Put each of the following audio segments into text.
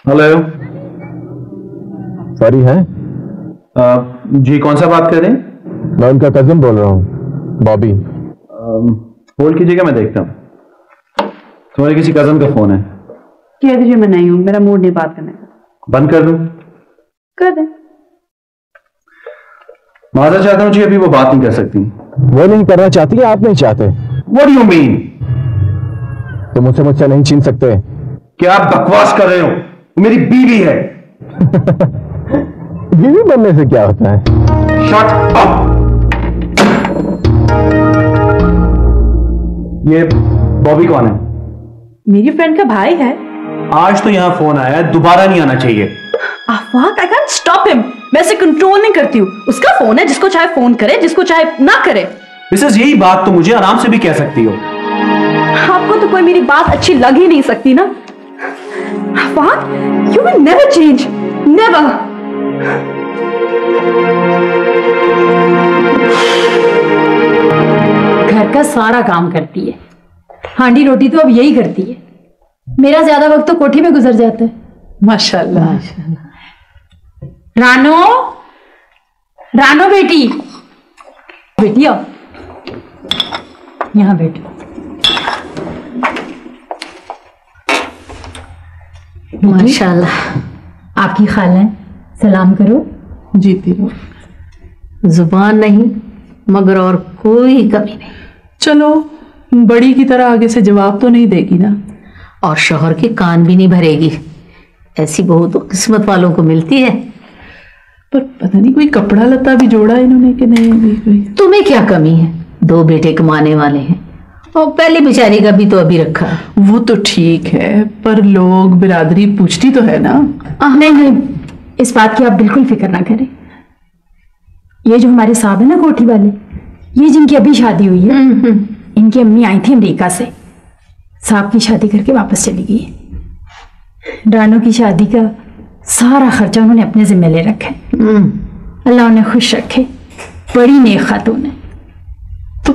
Hello. Sorry है। जी कौन सा बात कर रहे हैं? मैं उनका कजिन बोल रहा हूँ, बॉबी। होल्ड कीजिएगा, मैं देखता हूँ। तुम्हारे किसी कजन का फोन है? कह दीजिए मैं नहीं हूँ, मेरा मूड नहीं बात करने का। बंद कर दूं? कर दे। माजर चाहता हूँ जी, अभी वो बात नहीं कर सकती। वो नहीं करना चाहती है, आप नहीं चाहते। What do you mean? तो मुझसे नहीं छीन सकते। क्या आप बकवास कर रहे हो? वो मेरी बीवी है। बीवी बनने से क्या होता है? Shut up! ये बॉबी कौन है? मेरी फ्रेंड का भाई है। आज तो यहाँ फोन आया है, दोबारा नहीं आना चाहिए। आफाक, I can't stop him। मैं इसे कंट्रोल नहीं करती हूँ। उसका फोन है, जिसको चाहे फोन करे, जिसको चाहे ना करे। मिसेस, यही बात तो मुझे आराम से भी कह सकती हो। आपको तो कोई मेरी बात अच्छी लग ही नहीं सकती ना। आफाक, you will never change, never। घर का सारा काम करती है, हांडी रोटी तो अब यही करती है। मेरा ज्यादा वक्त तो कोठी में गुजर जाता है। माशाल्लाह। रानो, रानो बेटी, बेटी आओ, यहाँ बैठो। माशाल्लाह, आपकी खाला है, सलाम करो। जीती रहो। जुबान नहीं मगर और कोई कमी नहीं। चलो, बड़ी की तरह आगे से जवाब तो नहीं देगी ना? और शोहर के कान भी नहीं भरेगी। ऐसी बहू तो किस्मत वालों को मिलती है। पर पता नहीं कोई कपड़ा लता भी जोड़ा इन्होंने कि नहीं अभी। तुम्हें क्या कमी है? 2 बेटे कमाने वाले हैं और पहली बेचारी का भी तो अभी रखा है। वो तो ठीक है, पर लोग बिरादरी पूछती तो है ना। नहीं नहीं, इस बात की आप बिल्कुल फिक्र ना करें। ये जो हमारे साहब है ना कोठी वाले, ये जिनकी अभी शादी हुई है, इनकी अम्मी आई थी अमेरिका से, साहब की शादी करके वापस चली गई है। रानो की शादी का सारा खर्चा उन्होंने अपने जिम्मे ले रखा है। अल्लाह उन्हें खुश रखे, बड़ी नेक खातून है। तो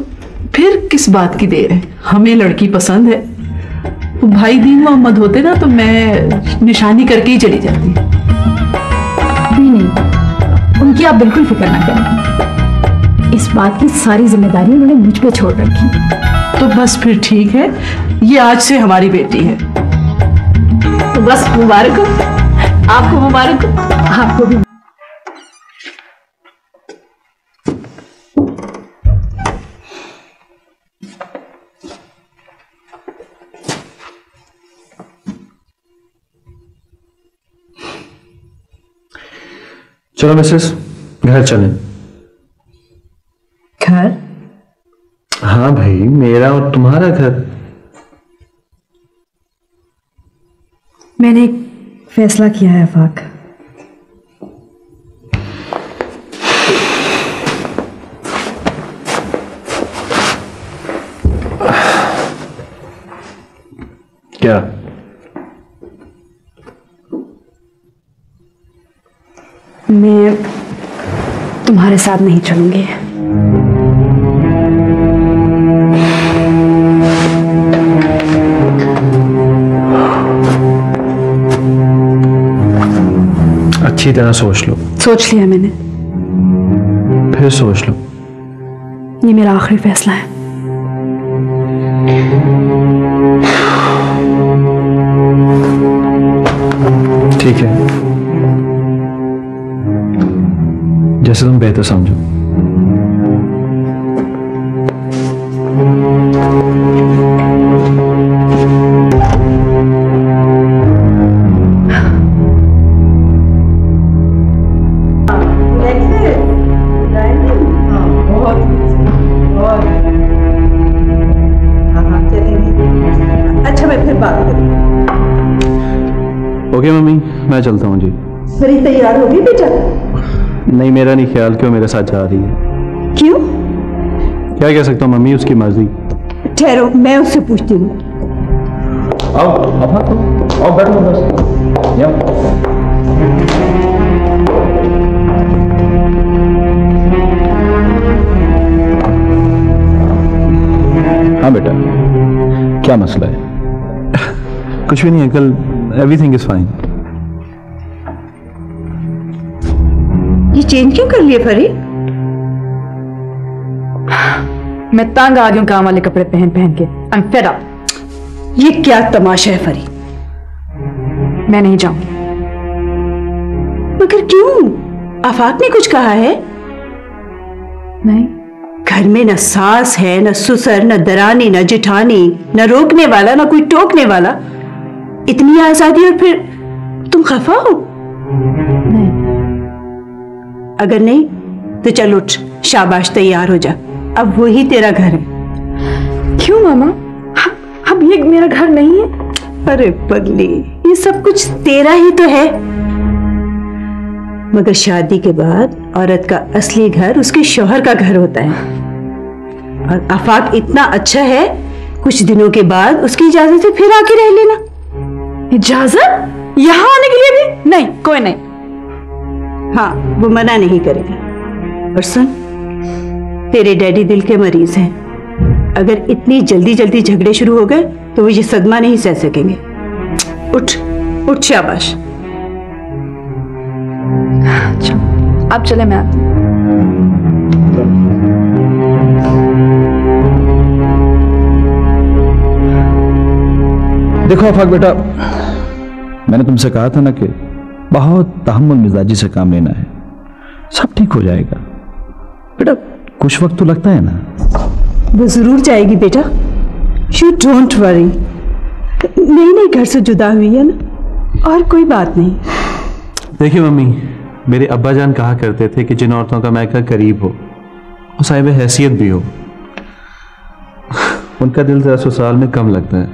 फिर किस बात की देर है? हमें लड़की पसंद है। तो भाई दीन मोहम्मद होते ना तो मैं निशानी करके ही चली जाती। नहीं, उनकी आप बिल्कुल फिक्र ना करें। इस बात की सारी जिम्मेदारी उन्होंने मुझ पे छोड़ रखी। तो बस फिर ठीक है, ये आज से हमारी बेटी है। तो बस मुबारक हो, आपको मुबारक हो। आपको भी। चलो मिसेस, घर चलें। घर? हाँ भाई, मेरा और तुम्हारा घर। मैंने एक फैसला किया है आफाक। क्या? मैं तुम्हारे साथ नहीं चलूंगी। अच्छी तरह सोच लो। सोच लिया मैंने, फिर सोच लो। ये मेरा आखिरी फैसला है। ठीक है, जैसे तुम बेहतर समझो। अच्छा, मैं फिर बात करूँ। ओके मम्मी, मैं चलता हूँ जी। मेरी तैयार होगी बेटा? नहीं, मेरा नहीं ख्याल कि वो मेरे साथ जा रही है। क्यों? क्या कह सकता हूँ मम्मी, उसकी मर्जी। ठहरो, मैं उससे पूछती हूँ। आओ आओ, बैठो बस। हाँ बेटा, क्या मसला है? कुछ भी नहीं uncle, everything is fine. Change क्यों कर लिए फरीद? मैं तंग आ गई हूं काम वाले कपड़े पहन पहन के। I am fed up. ये क्या तमाशा है फरीद? मैं नहीं जाऊंगी। मगर क्यों? आफाक ने कुछ कहा है? नहीं। घर में न सास है, न ससुर, न दरानी, न जिठानी, न रोकने वाला, न कोई टोकने वाला। इतनी आजादी और फिर तुम खफा हो? नहीं। अगर नहीं तो चल उठ, शाबाश, तैयार हो जा। अब वही तेरा घर है। क्यों मामा? अब ये मेरा घर नहीं है। अरे पगली, ये सब कुछ तेरा ही तो है। मगर शादी के बाद औरत का असली घर उसके शौहर का घर होता है। और आफाक इतना अच्छा है, कुछ दिनों के बाद उसकी इजाजत से फिर आके रह लेना। इजाजत? यहाँ आने के लिए भी? नहीं, कोई नहीं। हाँ, वो मना नहीं करेगा। और सुन, तेरे डैडी दिल के मरीज हैं। अगर इतनी जल्दी जल्दी झगड़े शुरू हो गए तो वो ये सदमा नहीं सह सकेंगे। उठ उठ, शाबाश। अच्छा, अब चले, मैं आती हूँ। देखो आफाक बेटा, मैंने तुमसे कहा था ना कि बहुत तहम्मुल मिजाजी से काम लेना है, सब ठीक हो जाएगा। बेटा कुछ वक्त तो लगता है ना। वो जरूर जाएगी बेटा, यू डोंट वरी। नई नई घर से जुदा हुई है ना, और कोई बात नहीं। देखिए मम्मी, मेरे अब्बा जान कहा करते थे कि जिन औरतों का मैका करीब हो वो साहिब हैसियत भी हो। उनका दिल जरा ससुराल में कम लगता है।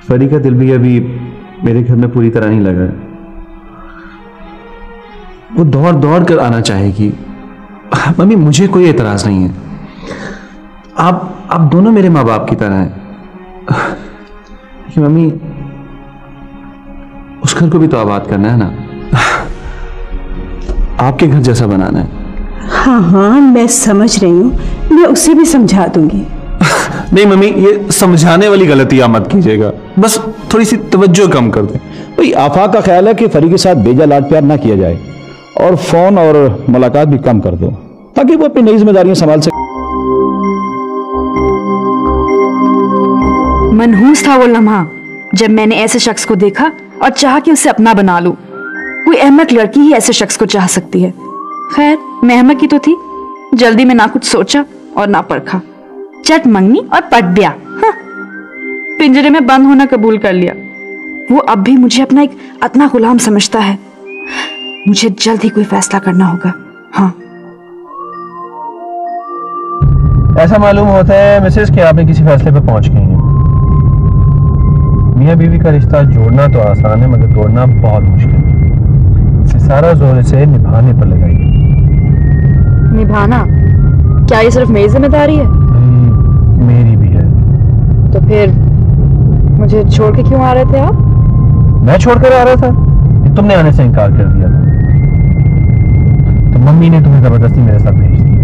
फरी का दिल भी अभी मेरे घर में पूरी तरह नहीं लगा है। वो दौड़ दौड़ कर आना चाहेगी। मम्मी मुझे कोई एतराज नहीं है, आप दोनों मेरे माँ बाप की तरह हैं। लेकिन मम्मी, उस घर को भी तो आबाद करना है ना, आपके घर जैसा बनाना है। हाँ हाँ, मैं समझ रही हूँ, मैं उसे भी समझा दूंगी। नहीं मम्मी, ये समझाने वाली गलती आप मत कीजिएगा, बस थोड़ी सी तवज्जो कम कर दें। भाई आफाक का ख्याल है कि फरी के साथ बेजा लाड प्यार ना किया जाए और फोन और मुलाकात भी कम कर दो ताकि वो अपनी नई जिम्मेदारियां संभाल सके। मनहूस था वो लम्हा जब मैंने ऐसे शख्स को देखा और चाहा कि उसे अपना बना लूं। कोई अहमक लड़की ही ऐसे शख्स को चाह सकती है। खैर, मैं अहमक ही तो थी। जल्दी में ना कुछ सोचा और ना परखा, चट मंगनी और पट ब्याह। हाँ, पिंजरे में बंद होना कबूल कर लिया। वो अब भी मुझे अपना एक अतना गुलाम समझता है। मुझे जल्द ही कोई फैसला करना होगा। हाँ, ऐसा मालूम होता है मिसेस कि आपने किसी फैसले पर पहुंच गई हैं। मियां बीवी का रिश्ता जोड़ना तो आसान है मगर तोड़ना बहुत मुश्किल है। इसे सारा जोर इसे निभाने पर लगाइए। निभाना? क्या ये सिर्फ मेरी जिम्मेदारी है? मेरी भी है। तो फिर मुझे छोड़ के क्यों आ रहे थे आप? मैं छोड़कर आ रहा था कि तुमने आने से इनकार कर दिया था, तो मम्मी ने तुम्हें जबरदस्ती मेरे साथ भेज दिया।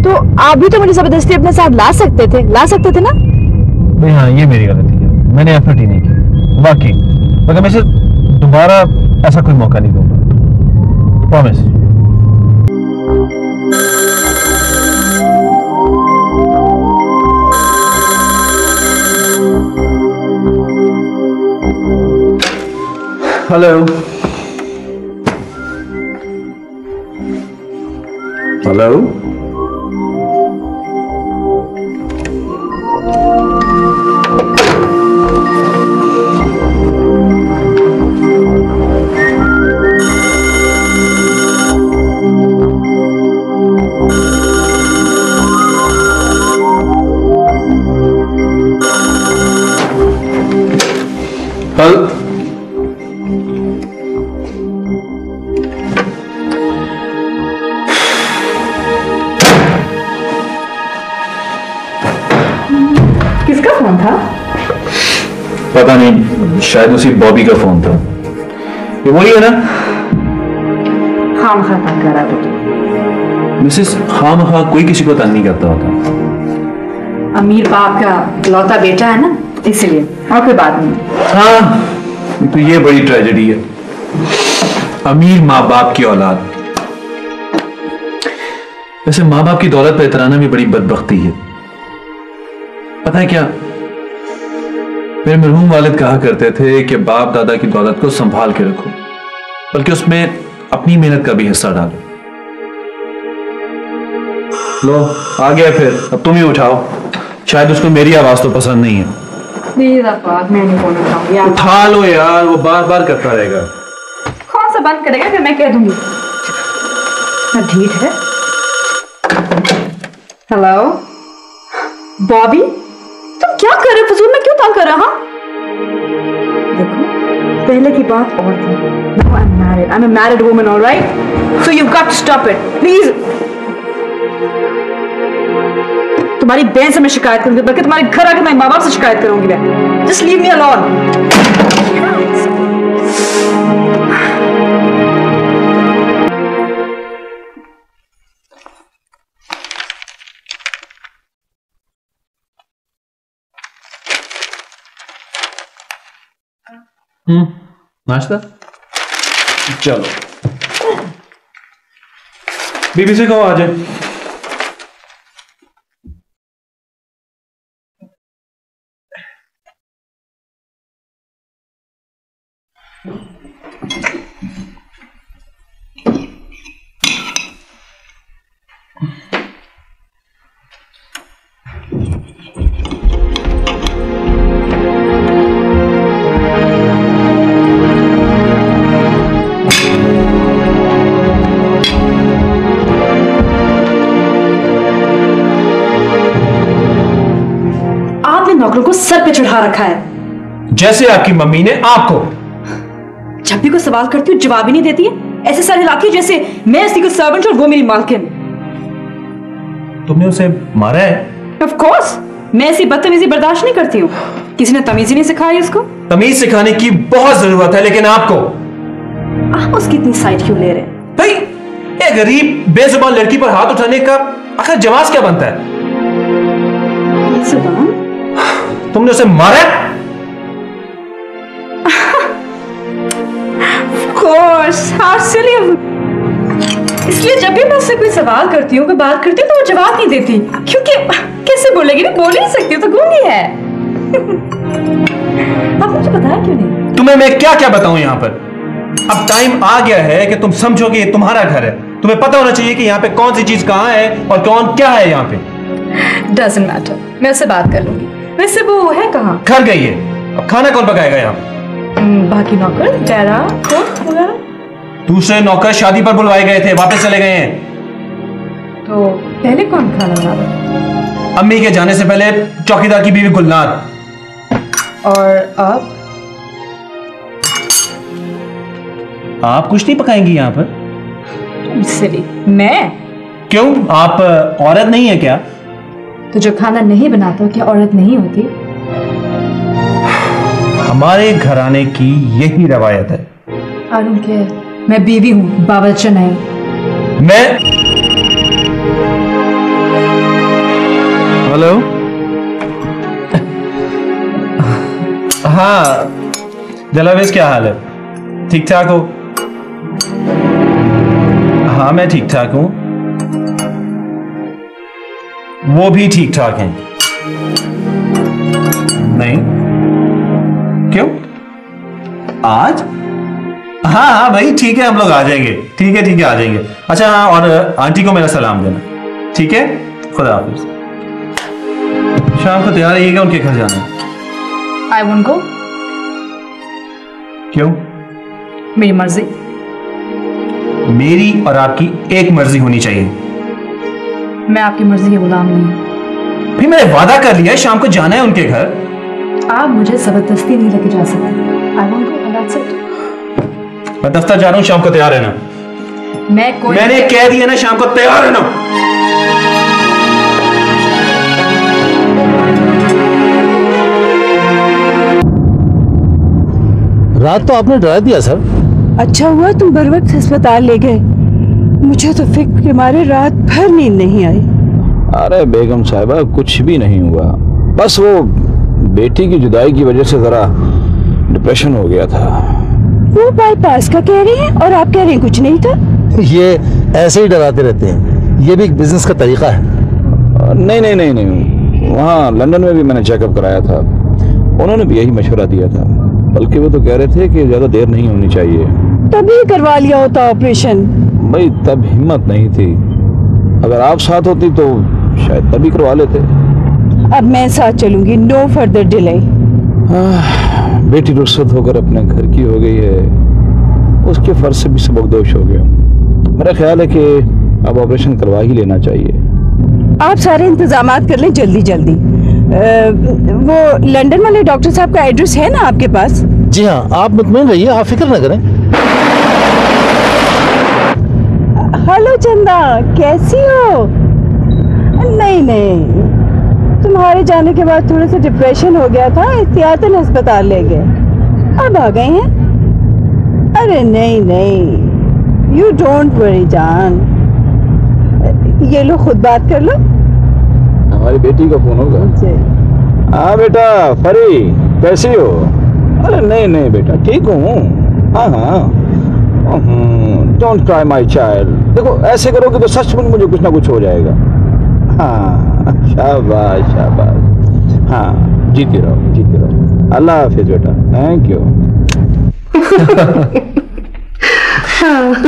तो आप भी तो मुझे जबरदस्ती अपने साथ ला सकते थे ना? भाई हाँ, ये मेरी गलती है, मैंने एफर्ट ही नहीं की वाकई। मगर मैं दोबारा ऐसा कोई मौका नहीं दूंगा, प्रॉमिस। हेलो हेलो, किसका फोन था? पता नहीं, शायद उसी बॉबी का फोन था। ये वही है ना? खाम खा तंग करा बेटा। मिसेस खामखा कोई किसी को तंग नहीं करता होता। अमीर बाप का इकलौता बेटा है ना, इसलिए, और कोई बात नहीं। हाँ, तो ये बड़ी ट्रेजेडी है, अमीर माँ बाप की औलाद। वैसे माँ बाप की दौलत पर इतराना भी बड़ी बदबख्ती है। पता है क्या, मेरे मरहूम वालिद कहा करते थे कि बाप दादा की दौलत को संभाल के रखो, बल्कि उसमें अपनी मेहनत का भी हिस्सा डालो। लो आ गया फिर, अब तुम ही उठाओ। शायद उसको मेरी आवाज तो पसंद नहीं है। प्लीज अब्बास, मैं नहीं बोलना चाहूंगी। उठा लो यार, वो बार बार करता रहेगा। कौन सा बंद करेगा, फिर मैं कह दूंगी। ना ढीठ है। हेलो बॉबी, तुम क्या कर रहे हो? फजूल में क्यों तंग कर रहा? देखो, पहले की बात और थी। Now I'm married. I'm a married woman, all right? So you've got to stop it, please. तुम्हारी बहन से मैं शिकायत करूंगी, बल्कि तुम्हारे घर आकर मैं माँ बाप से शिकायत करूंगी मैं। Just leave me alone. नाश्ता? चलो बीबी से कहो आ जाए। नौकरों को सर पे चढ़ा रखा है, जैसे आपकी मम्मी ने आपको। जब भी कोई सवाल करती हूँ जवाब ही नहीं देती है। ऐसे सर हिलाती है जैसे मैं इसकी कोई सर्वेंट और वो मेरी मालकिन। तुमने उसे मारा है? ऑफ कोर्स, मैं ऐसी बदतमीजी बर्दाश्त नहीं करती हूँ। किसी ने तमीज ही नहीं सिखाई उसको। तमीज सिखाने की बहुत जरूरत है, लेकिन आपको। आप उसकी इतनी साइड क्यों ले रहे हैं? भाई, एक गरीब बेजुबान लड़की पर हाथ उठाने का आखिर जवाब क्या बनता है? बेजुबान? तुमने उसे मारा? Course, how silly of me. इसलिए जब भी मैं उससे कोई सवाल करती हूँ, कोई बात करती हूँ, तो वो जवाब नहीं देती, क्योंकि कैसे बोलेगी? मैं बोल ही नहीं सकती, तो गूंगी है। आप मुझे बताया क्यों नहीं? तुम्हें मैं क्या क्या बताऊं यहाँ पर? अब टाइम आ गया है कि तुम समझो कि ये तुम्हारा घर है। तुम्हें पता होना चाहिए कि यहाँ पे कौन सी चीज कहाँ है और कौन क्या है यहाँ पे। Doesn't matter, मैं उससे बात कर लूंगी। वैसे वो है कहाँ? घर गई है। अब खाना कौन पकाएगा यहाँ? बाकी नौकर, डेरा, कुक वगैरह? दूसरे नौकर शादी पर बुलवाए गए थे, वापस चले गए हैं। तो पहले कौन खाना बना रहा? अम्मी के जाने से पहले चौकीदार की बीवी गुलनार। और आप कुछ नहीं पकाएंगी यहाँ पर? सिली, मैं? क्यों, आप औरत नहीं है क्या? तो जो खाना नहीं बनाता क्या औरत नहीं होती? हमारे घराने की यही रवायत है। I don't care, मैं बीवी हूँ, बावर्ची नहीं। मैं हेलो, हाँ जलावेज, क्या हाल है? ठीक ठाक हो? हाँ मैं ठीक ठाक हूं, वो भी ठीक ठाक हैं। नहीं क्यों? आज? हाँ हाँ भाई ठीक है, हम लोग आ जाएंगे। ठीक है आ जाएंगे। अच्छा हाँ, और आंटी को मेरा सलाम देना। ठीक है, खुदा हाफिज। शाम को तैयार रहिएगा, उनके घर जाना है। I won't go. क्यों? मेरी मर्जी। मेरी और आपकी एक मर्जी होनी चाहिए। मैं आपकी मर्जी के गुलाम नहीं। फिर मैंने वादा कर लिया है, शाम को जाना है उनके घर। आप मुझे जबरदस्ती नहीं लेके जा सकते। I won't go, and that's it. मैं दफ्तर जा रहा हूँ, शाम को तैयार रहना। मैंने कह दिया ना, शाम को तैयार रहना। रात तो आपने डरा दिया सर। अच्छा हुआ तुम बर वक्त अस्पताल ले गए, मुझे तो फिक्र के मारे रात भर नींद नहीं आई। अरे बेगम साहिबा, कुछ भी नहीं हुआ, बस वो बेटी की जुदाई की वजह से जरा डिप्रेशन हो गया था। वो बाईपास का कह रहे हैं और आप कह रहे हैं कुछ नहीं था। ये ऐसे ही डराते रहते हैं, ये भी एक बिजनेस का तरीका है। नहीं नहीं नहीं नहीं, वहाँ लंदन में भी मैंने चेकअप कराया था, उन्होंने भी यही मशवरा दिया था। बल्कि वो तो कह रहे थे कि ज्यादा देर नहीं होनी चाहिए। तभी करवा लिया होता ऑपरेशन। भाई तब हिम्मत नहीं थी, अगर आप साथ होती तो शायद तभी करवा लेते। अब मैं साथ चलूंगी, नो फर्दर डिले। बेटी रुखसत होकर अपने घर की हो गई है, उसके फर्ज से भी सबकदोश हो गया। मेरा ख्याल है कि अब ऑपरेशन करवा ही लेना चाहिए। आप सारे इंतजामात कर लें जल्दी जल्दी। वो लंदन वाले डॉक्टर साहब का एड्रेस है ना आपके पास? जी हाँ, आप मुतमईन रहिए, आप फिक्र न करें। हेलो चंदा, कैसी हो? नहीं नहीं, तुम्हारे जाने के बाद थोड़ा सा डिप्रेशन हो गया था, एहतियातन अस्पताल ले गए, अब आ गए हैं। अरे नहीं नहीं, यू डोंट वरी जान, ये लो खुद बात कर लो। हमारी बेटी का फोन होगा। हाँ बेटा फरी, कैसी हो? अरे नहीं नहीं बेटा, ठीक हूँ। हाँ हाँ, डोंट क्राई माय चाइल्ड। देखो ऐसे करोगे तो सचमुच मुझे कुछ ना कुछ हो जाएगा। हाँ शाबाश शाबाश, हाँ जीती रहो जीती रहो। अल्लाह हाफिज बेटा, थैंक यू।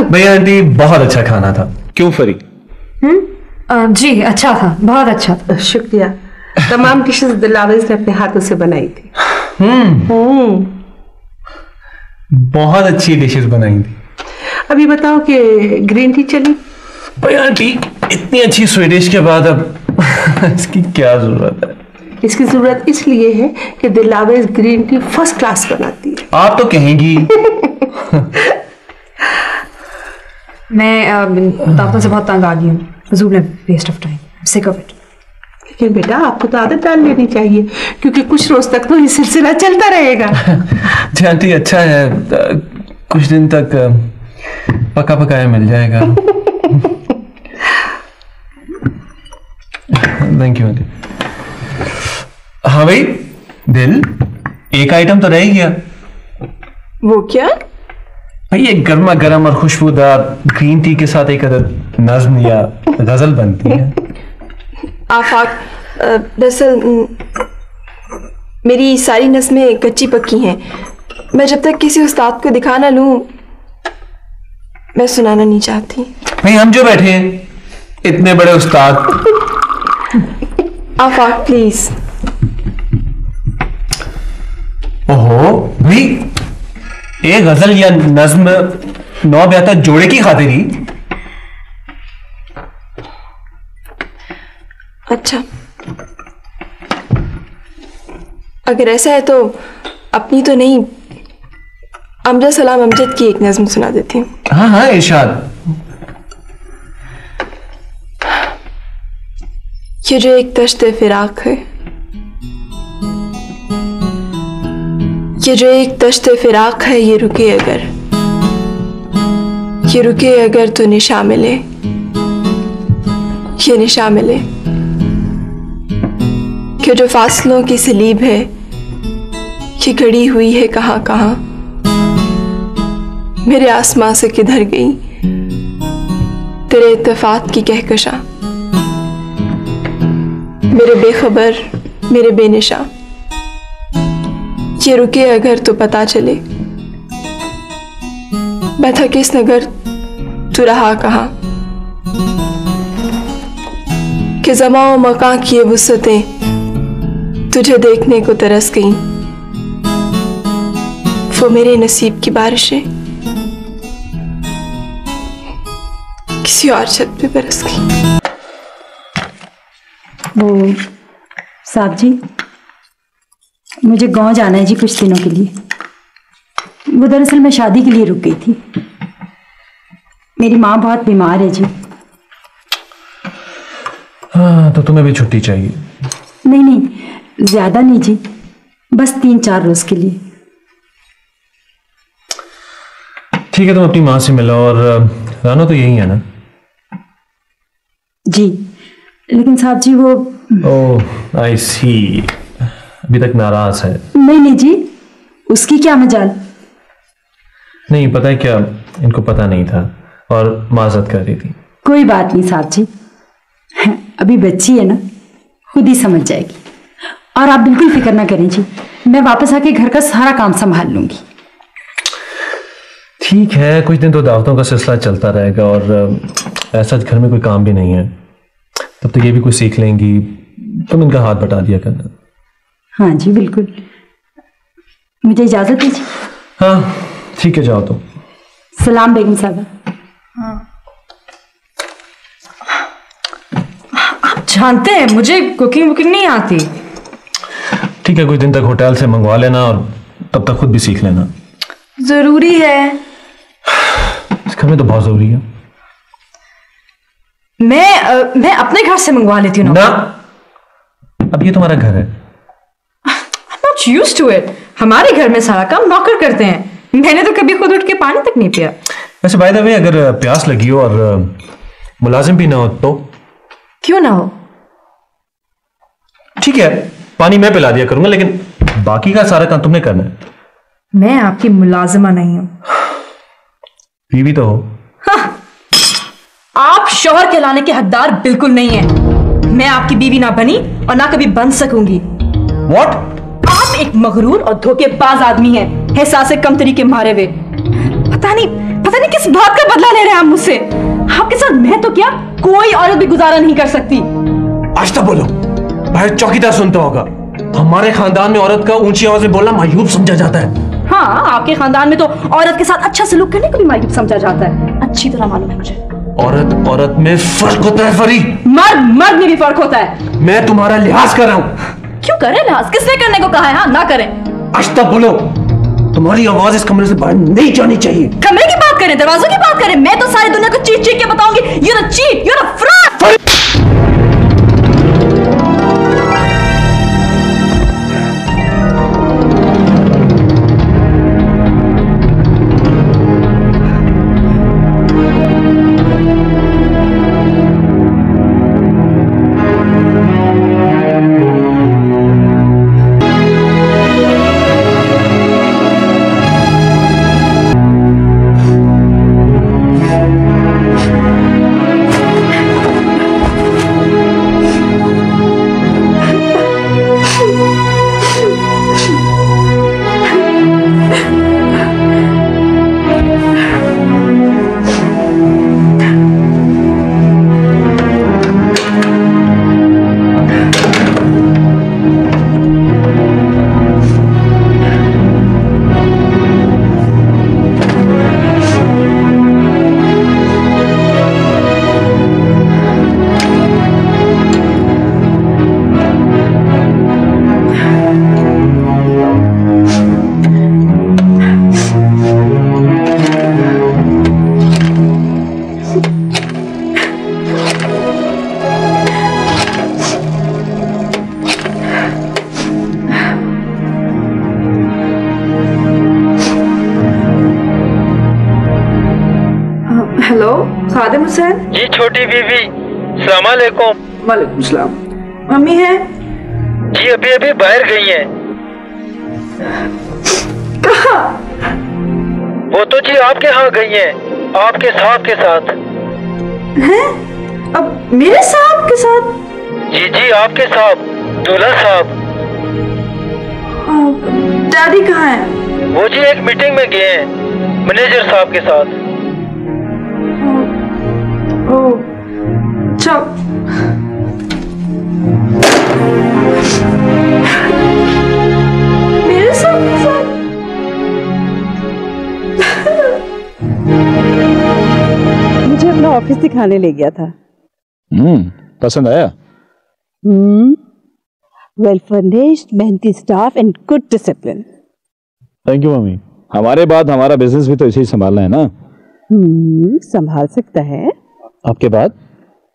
भैया आंटी बहुत अच्छा खाना था। क्यों फरी? जी अच्छा था, बहुत अच्छा था। शुक्रिया। तमाम डिशेस दिलावेज ने अपने हाथों से बनाई थी। बहुत अच्छी डिशेस बनाई थी। अभी बताओ कि ग्रीन टी चली? भैया आंटी इतनी अच्छी स्वीडिश के बाद अब इसकी क्या जरूरत है? इसकी जरूरत इसलिए है कि Dilawez green tea first class बनाती है। आप तो कहेंगी। मैं दावतों से बहुत तंग आ गई हूँ, फ़िज़ूल में waste of time, sick of it. लेकिन बेटा आपको तो आदत डाल लेनी चाहिए, क्योंकि कुछ रोज तक तो ये सिलसिला चलता रहेगा। जी आंटी अच्छा है, कुछ दिन तक पका पकाया मिल जाएगा। Thank you aunty. हाँ भाई दिल, एक आइटम तो रह गया। वो क्या? भाई ये गर्मा गर्म और खुशबूदार ग्रीन टी के साथ एक अदद नज्म या गजल बनती है। आफाक, दरअसल मेरी सारी नज़में कच्ची पक्की हैं। मैं जब तक किसी उस्ताद को दिखा ना लूं, मैं सुनाना नहीं चाहती। भाई हम जो बैठे हैं इतने बड़े उस्ताद। आफाक प्लीज। ओहो भाई, एक गजल या नज्म 9 बेहतर जोड़े की खातिरी। अच्छा, अगर ऐसा है तो अपनी तो नहीं, अमजद सलाम अमजद की एक नज्म सुना देती हूँ। हाँ हाँ इरशाद। ये जो एक दश्त फिराक है, ये जो एक दश्त फिराक है, ये रुके अगर तो निशा मिले, ये निशा मिले कि जो फासलों की सलीब है, ये गड़ी हुई है कहाँ कहाँ, मेरे आसमां से किधर गई तेरे इत्तेफाक की कहकशा, मेरे बेखबर मेरे बेनिशा, ये रुके अगर तो पता चले मैं था किस नगर तू रहा कहाँ, कि ज़माओ मकां की ये वुसअतें तुझे देखने को तरस गईं, वो मेरे नसीब की बारिशें किसी और छत पे बरस गईं। वो साहब जी, मुझे गांव जाना है जी कुछ दिनों के लिए। वो दरअसल मैं शादी के लिए रुक गई थी। मेरी माँ बहुत बीमार है जी। हाँ तो तुम्हें भी छुट्टी चाहिए? नहीं नहीं, ज्यादा नहीं जी, बस 3-4 रोज के लिए। ठीक है, तुम अपनी माँ से मिलो। और रानो तो यही है ना? जी, लेकिन साहब जी वो। ओह आई सी, अभी तक नाराज है। नहीं नहीं जी, उसकी क्या मजाल। नहीं पता है क्या, इनको पता नहीं था और माजरत कर रही थी। कोई बात नहीं साहब जी, अभी बच्ची है ना, खुद ही समझ जाएगी। और आप बिल्कुल फिक्र ना करें जी, मैं वापस आके घर का सारा काम संभाल लूंगी। ठीक है, कुछ दिन तो दावतों का सिलसिला चलता रहेगा और ऐसा घर में कोई काम भी नहीं है, तब तक ये भी कुछ सीख लेंगी। तुम इनका हाथ बटा दिया करना। हाँ जी बिल्कुल, मुझे इजाजत दीजिए। हाँ ठीक है, जाओ तुम। सलाम बेगम साहबा। आप जानते हैं मुझे कुकिंग वुकिंग नहीं आती। ठीक है, कुछ दिन तक होटल से मंगवा लेना और तब तक खुद भी सीख लेना। जरूरी है? इस घर में तो बहुत जरूरी है। मैं अपने घर से मंगवा लेती हूँ ना, अब ये तुम्हारा घर है। I'm not used to it। हमारे घर में सारा काम नौकर करते हैं, मैंने तो कभी खुद उठ के पानी तक नहीं पिया। वैसे बाय द वे, अगर प्यास लगी हो और मुलाजिम भी ना हो तो? क्यों ना हो? ठीक है, पानी मैं पिला दिया करूंगा, लेकिन बाकी का सारा काम तुमने करना है। मैं आपकी मुलाजिमा नहीं हूं। बीवी तो हो। हाँ, आप शौहर कहलाने के हकदार बिल्कुल नहीं है। मैं आपकी बीवी ना बनी और ना कभी बन सकूंगी। What? आप एक मगरूर और धोखेबाज आदमी हैं, एहसास कमतरी के मारे हुए। पता नहीं किस बात का बदला ले रहे हैं आप मुझसे। आपके साथ मैं तो क्या, कोई औरत भी गुजारा नहीं कर सकती। आज तक बोलो, भाई चौकीदार सुनता होगा। हमारे खानदान में औरत का ऊंची आवाज में बोलना मायूब समझा जाता है। हाँ, आपके खानदान में तो औरत के साथ अच्छा सलूक करने को भी मायूब समझा जाता है। अच्छी तरह मालूम है मुझे। औरत में फर्क होता है फरी। मर्द में भी फर्क होता है। मैं तुम्हारा लिहाज कर रहा हूँ। क्यों करें लिहाज? किसने करने को कहा है? हाँ, ना करें। आज तक बोलो, तुम्हारी आवाज इस कमरे से बाहर नहीं जानी चाहिए। कमरे की बात करें, दरवाजों की बात करें, मैं तो सारी दुनिया को चीख चीख के बताऊंगी, you're a cheat, you're a fraud। Hello Khadim Hussain ji. छोटी बीवी, सलाम अलैकुम। वालेकुम सलाम। मम्मी है जी? अभी अभी बाहर गई हैं। कहाँ? वो तो जी आपके यहाँ गई हैं, आपके साहब के साथ। हैं? अब मेरे साहब के साथ? जी जी, आपके साहब, दूल्हा साहब। डैडी कहाँ है? वो जी एक मीटिंग में गए हैं मैनेजर साहब के साथ। चल। मेरे साथ मुझे अपना ऑफिस दिखाने ले गया था। पसंद आया? वेल फर्निश्ड, मेहनती staff and good discipline. Thank you mummy. हमारे बाद हमारा बिजनेस भी तो इसे ही संभालना है ना। संभाल सकता है। आपके बाद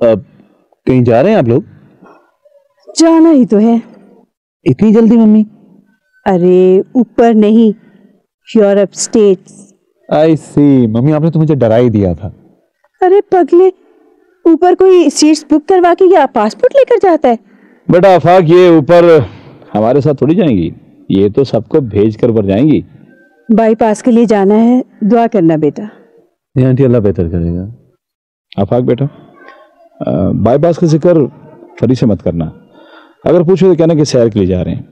कहीं जा रहे हैं आप लोग? जाना ही तो है। इतनी जल्दी मम्मी? अरे ऊपर नहीं, यूरोप स्टेट्स। आई सी। मम्मी आपने तो मुझे डरा ही दिया था। अरे पगले, ऊपर कोई सीट्स बुक करवा के या पासपोर्ट लेकर जाता है? बेटा आफाक, ये ऊपर हमारे साथ थोड़ी जाएंगी, ये तो सबको भेज कर ऊपर जाएंगी। बाईपास के लिए जाना है, दुआ करना बेटा। आंटी, अल्लाह बेहतर करेगा। आफाक बेटा, बाईपास का जिक्र फरी से मत करना, अगर पूछो तो कहना कि सैर के लिए जा रहे हैं।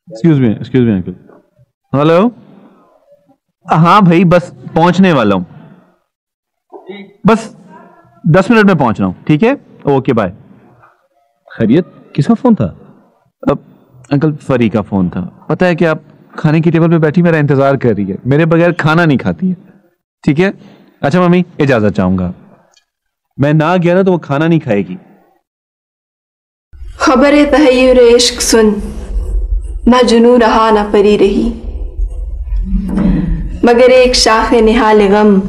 Excuse me uncle. हेलो, हाँ भाई बस पहुंचने वाला हूं, बस 10 मिनट में पहुंच रहा हूं। ठीक है, ओके बाय। खैरियत, किसका फोन था? अंकल फरी का फोन था। पता है कि आप खाने की टेबल पे बैठी मेरा इंतजार कर रही है, मेरे बगैर खाना नहीं खाती है। ठीक है, अच्छा मम्मी इजाजत चाहूंगा, मैं ना गया ना तो वो खाना नहीं खाएगी। खबर तहय्युर इश्क सुन, ना जुनू रहा ना परी रही, मगर एक शाख निहाल गम,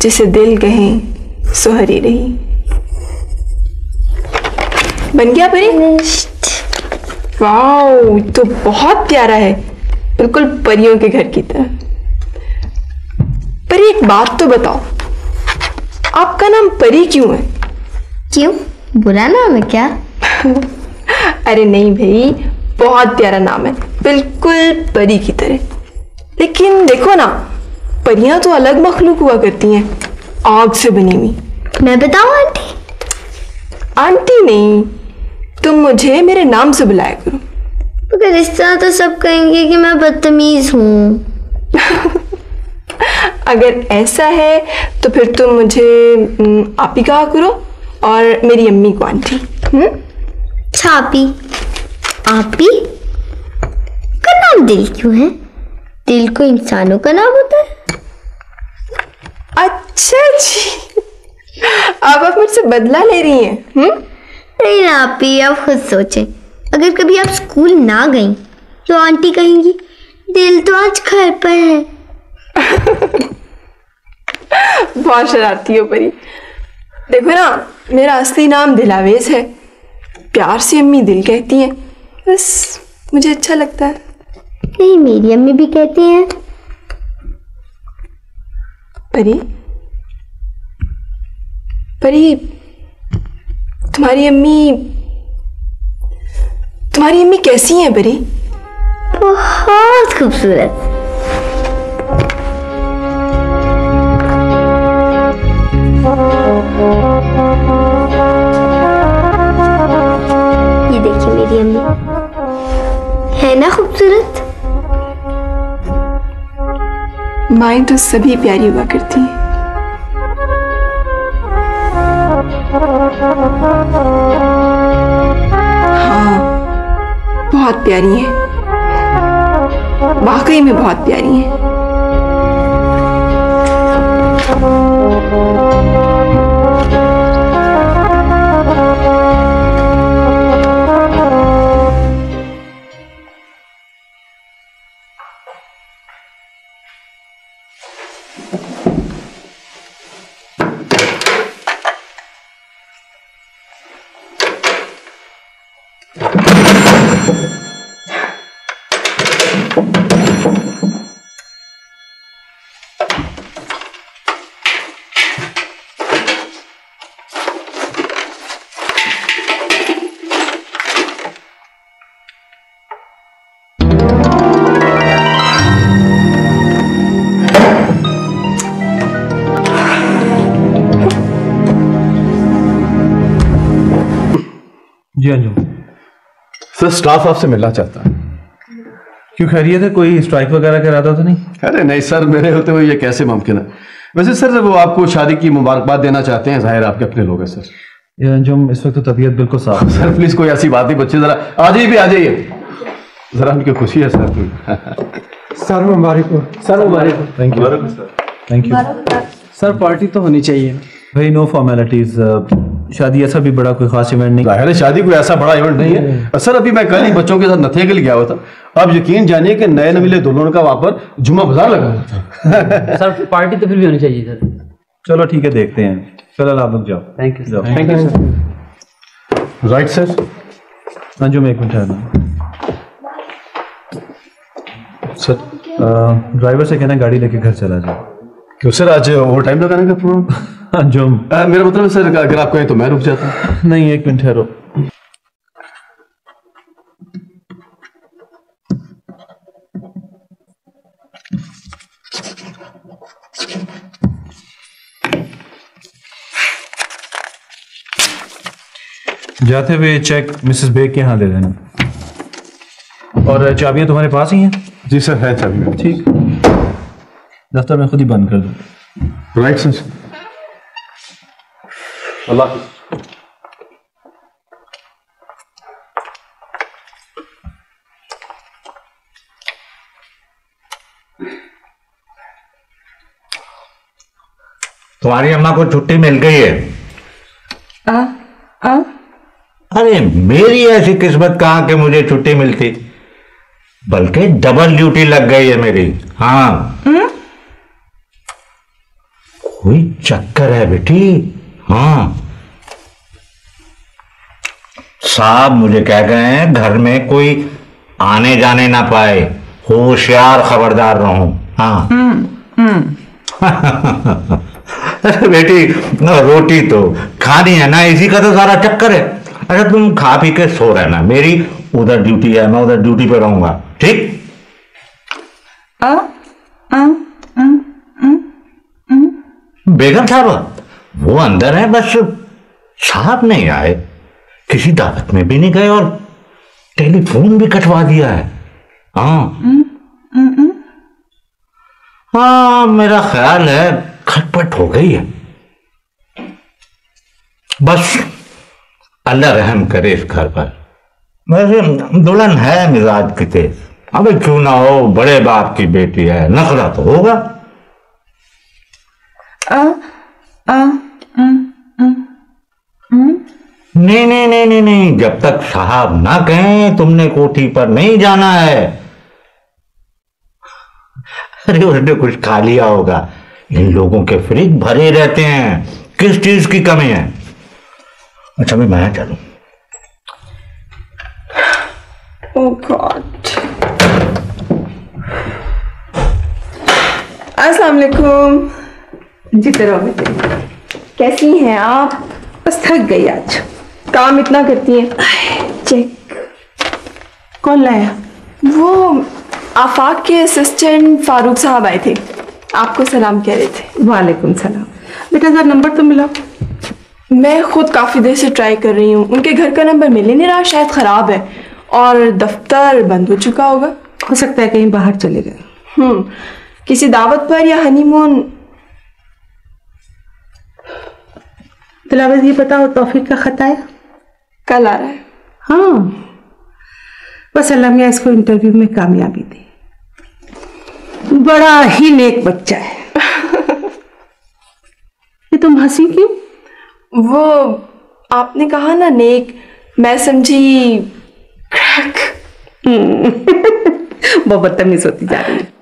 जिसे दिल कहें सुहरी रही। बन गया परी? वाओ, तो बहुत प्यारा है, बिल्कुल परियों के घर की तरह। परी एक बात तो बताओ, आपका नाम परी क्यों है? क्यों, बुरा नाम है क्या? अरे नहीं भाई, बहुत प्यारा नाम है, बिल्कुल परी की तरह। लेकिन देखो ना, परियां तो अलग मखलूक हुआ करती हैं, आग से बनी हुई। मैं बताऊं आंटी? आंटी नहीं, तुम मुझे मेरे नाम से बुलाया करो। मगर इस तरह तो सब कहेंगे कि मैं बदतमीज हूँ। अगर ऐसा है तो फिर तुम मुझे आप ही कहा करो और मेरी अम्मी को आंटी। छापी आपी का नाम दिल क्यों है? दिल को इंसानों का नाम होता है। अच्छा जी, आप मुझसे बदला ले रही हैं? नहीं ना आपी, आप खुद सोचें, अगर कभी आप स्कूल ना गई तो आंटी कहेंगी दिल तो आज घर पर है। बहुत शरारती हो परी। देखो ना, मेरा असली नाम दिलावेज है, प्यार से अम्मी दिल कहती हैं, बस मुझे अच्छा लगता है। नहीं, मेरी अम्मी भी कहती हैं। परी, परी तुम्हारी अम्मी कैसी हैं परी? बहुत खूबसूरत। ये देखिए मेरी अम्मी, है ना खूबसूरत? माएं तो सभी प्यारी हुआ करती हैं। हाँ, बहुत प्यारी हैं, वाकई में बहुत प्यारी हैं। जी अंजुम सर, स्टाफ आपसे मिलना चाहता है। क्यों, खैरियत है? कोई स्ट्राइक वगैरह का इरादा तो नहीं? अरे नहीं सर, मेरे होते हुए ये कैसे मुमकिन है। वैसे सर, वो आपको शादी की मुबारकबाद देना चाहते हैं, जाहिर आपके अपने लोग हैं सर। ये अंजुम, इस वक्त तो तबीयत बिल्कुल साफ है। सर प्लीज कोई ऐसी बात नहीं, बच्चे जरा आ जाइए, भी आ जाइए, जरा उनकी खुशी है सर। सर मुबारक हो। सर मुबारक हो। Thank you thank you sir, party तो होनी चाहिए भाई। नो फॉर्मेलिटीज, शादी ऐसा भी बड़ा कोई खास इवेंट नहीं। जाहिर है शादी कोई ऐसा बड़ा इवेंट नहीं है सर। अभी मैं कल ही बच्चों के साथ नथिया के लिए गया हुआ था, आप यकीन जानिए कि नए नवीले दुल्हन का वहां पर जुम्मा बाजार लगा हुआ था। सर पार्टी तो फिर भी होनी चाहिए सर। चलो ठीक है, देखते हैं। फिलहाल आप लोग जाओ। Thank you thank you sir. Right sir. Anjum एक मिनट आना सर। ड्राइवर से कहना गाड़ी लेके घर चला जाए। क्यों सर, आज ओवर टाइम लगाने का प्रोग्राम? अंजुम, मेरा मतलब है सर, अगर आप कहें तो मैं रुक जाता हूँ। नहीं, एक मिनट ठहरो। जाते हुए चेक मिसेस बेग के यहाँ दे देना। और चाबियां तुम्हारे पास ही हैं? जी सर, है चाबी। ठीक, दफ्तर में खुद ही बंद कर दो। Right sir. अल्लाह। तुम्हारी अम्मा को छुट्टी मिल गई है। अरे मेरी ऐसी किस्मत कहां कि मुझे छुट्टी मिलती, बल्कि डबल ड्यूटी लग गई है मेरी। हाँ कोई चक्कर है बेटी। हाँ साहब मुझे कह गए हैं घर में कोई आने जाने ना पाए, होशियार खबरदार रहूं। हाँ अरे बेटी रोटी तो खानी है ना, इसी का तो सारा चक्कर है। अच्छा तुम खा पी के सो रहना, मेरी उधर ड्यूटी है, मैं उधर ड्यूटी पे रहूंगा। ठीक? बेगम साहब वो अंदर है, बस साहब नहीं आए, किसी दावत में भी नहीं गए और टेलीफोन भी कटवा दिया है। हाँ मेरा ख्याल है खटपट हो गई है। बस अल्लाह रहम करे इस घर पर। वैसे दुल्हन है मिजाज की तेज, अबे क्यों ना हो, बड़े बाप की बेटी है, नखरा तो होगा। नहीं नहीं नहीं नहीं नहीं, जब तक साहब ना कहें तुमने कोठी पर नहीं जाना है। अरे उसने कुछ खा लिया होगा, इन लोगों के फ्रिज भरे रहते हैं, किस चीज की कमी है। अच्छा मैं चलूं? ओह गॉड। अस्सलाम वालेकुम। जी तरह बेटे, कैसी हैं आप? बस थक गई आज, काम इतना करती हैं। चेक कौन लाया? वो आफाक के असिस्टेंट फारूक साहब आए थे, आपको सलाम कह रहे थे। वालेकुम सलाम। बेटा जरा नंबर तो मिला। मैं खुद काफी देर से ट्राई कर रही हूँ, उनके घर का नंबर मिल ही नहीं रहा, शायद खराब है और दफ्तर बंद हो चुका होगा। हो सकता है कहीं बाहर चले गए। किसी दावत पर या हनीमून। तिलावत ये बताओ, तौफीक का खत आया? कल आ रहा है। हाँ बस अल्लाह मियां इसको इंटरव्यू में कामयाबी दी, बड़ा ही नेक बच्चा है। ये तुम हंसी क्यों? वो आपने कहा ना नेक, मैं समझी क्रैक। वो बदतमीज होती जा रही है।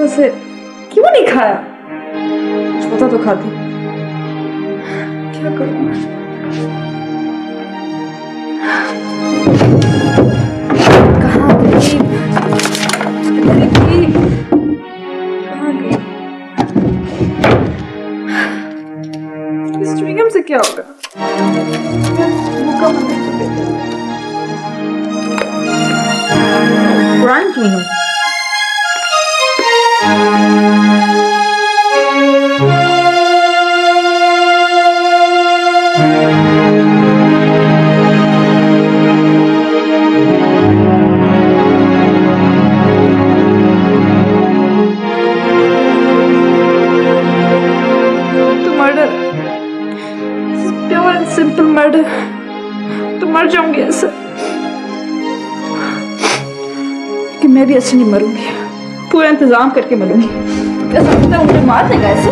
से क्यों नहीं खाया? छोटा तो खाती। क्या करूं? कहाँ गई? कहाँ गई? इस च्युइंगम से क्या होगा? पुरानी च्युइंगम। सिंपल मर्डर, तो मर जाऊंगी ऐसे कि मैं भी ऐसे नहीं मरूंगी, पूरा इंतजाम करके मरूंगी। क्या समझता है मुझे मार देगा ऐसे?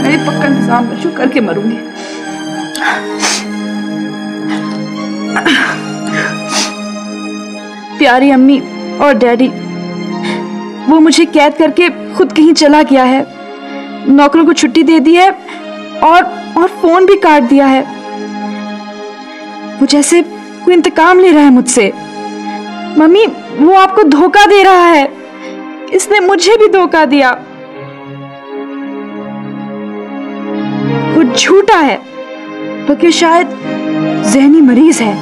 मैं पक्का इंतजाम करके मरूंगी। प्यारी अम्मी और डैडी, वो मुझे कैद करके खुद कहीं चला गया है, नौकरों को छुट्टी दे दी है और फोन भी काट दिया है। वो जैसे कोई इंतकाम ले रहा है मुझसे। मम्मी, वो आपको धोखा दे रहा है, इसने मुझे भी धोखा दिया। वो झूठा है, बल्कि शायद जहनी मरीज है,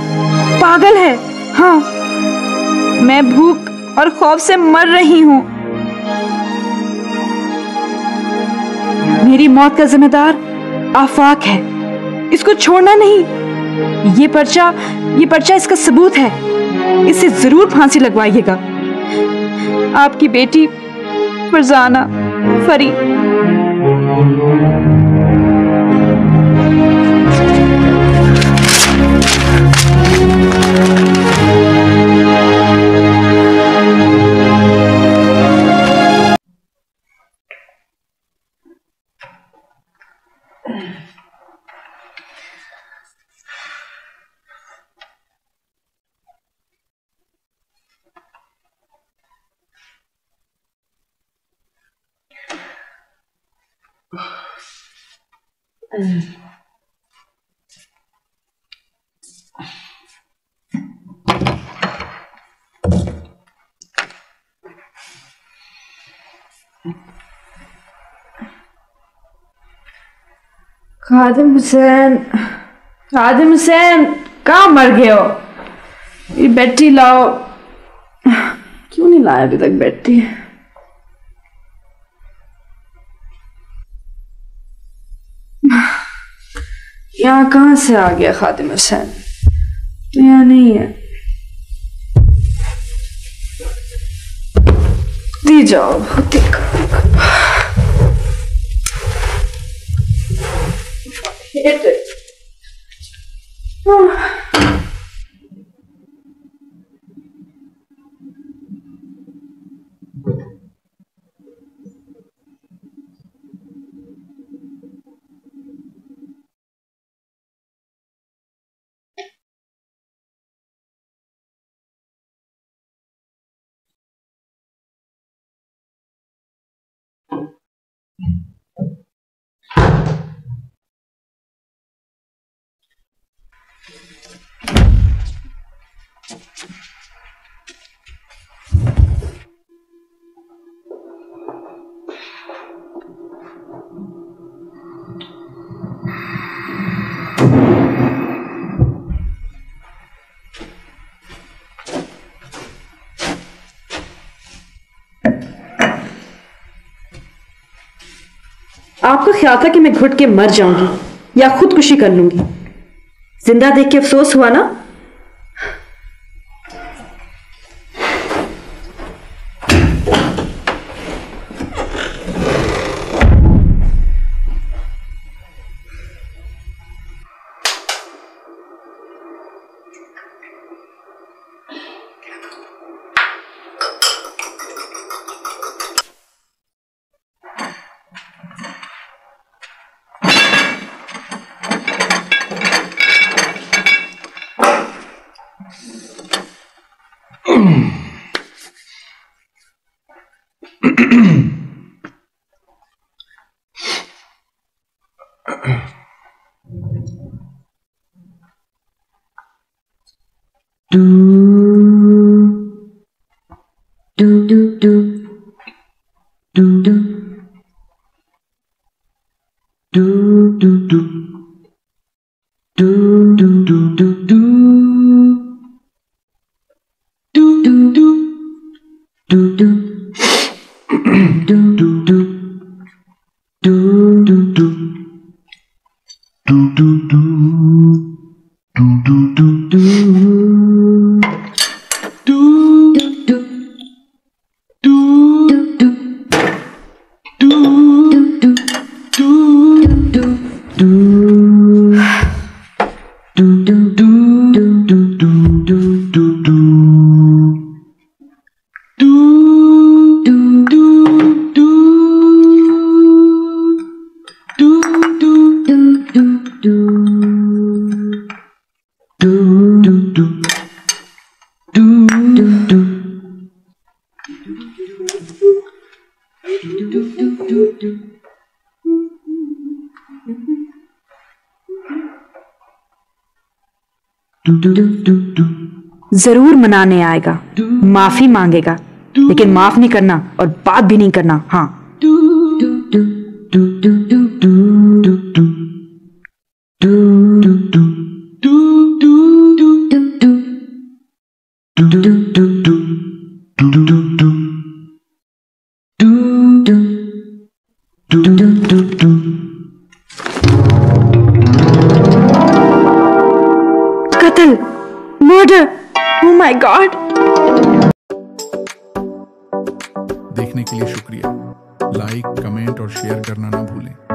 पागल है। हाँ, मैं भूख और खौफ से मर रही हूं। मेरी मौत का जिम्मेदार आफाक है, इसको छोड़ना नहीं। ये पर्चा इसका सबूत है, इसे जरूर फांसी लगवाइएगा। आपकी बेटी फरजाना फरी। खादिम हुसैन, खादिम हुसैन, कहाँ मर गए हो? ये बैठी लाओ। क्यों नहीं लाया अभी तक बैठी? यहाँ कहाँ से आ गया खादिम हुसैन? तो यहाँ नहीं है। दी जाओ। आपका ख्याल था कि मैं घुट के मर जाऊंगी या खुदकुशी कर लूंगी। जिंदा देख के अफसोस हुआ ना? जरूर मनाने आएगा, माफी मांगेगा, लेकिन माफ नहीं करना और बात भी नहीं करना। हाँ, कत्ल, मर्डर, ओह माय गॉड। देखने के लिए शुक्रिया। लाइक, कमेंट और शेयर करना ना भूलें।